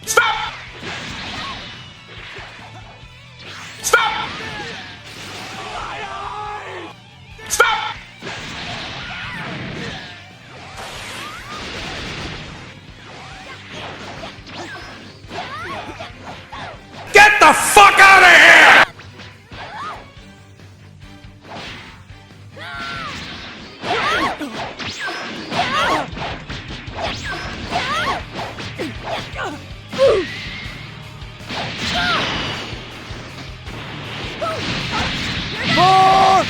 Stop! Stop! Stop! Get the fuck out of here! More!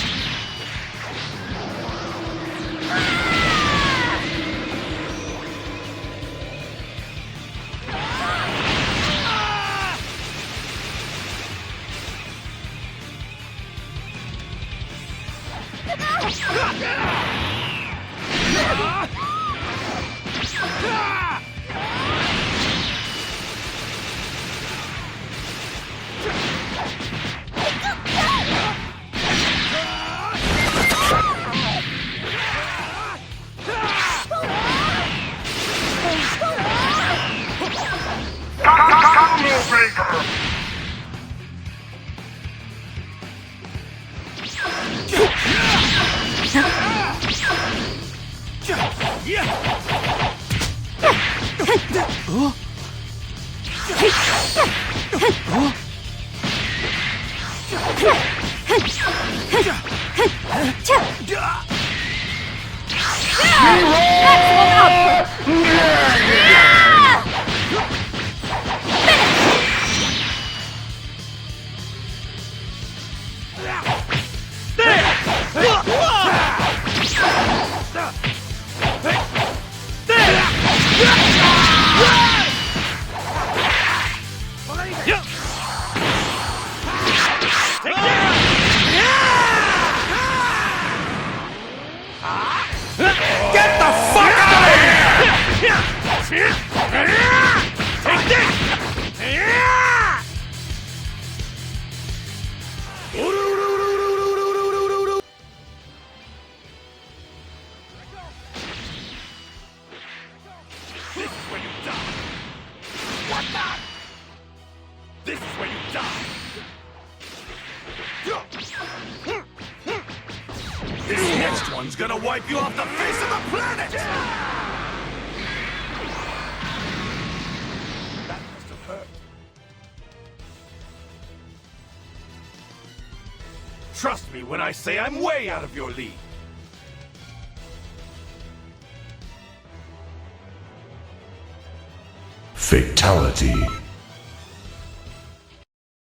Combo breaker! Get the fuck out of here! Take this! This is where you die! What the? This is where you die! This next one's gonna wipe you off the face of the planet! That must have hurt. Trust me when I say I'm way out of your league. Fatality.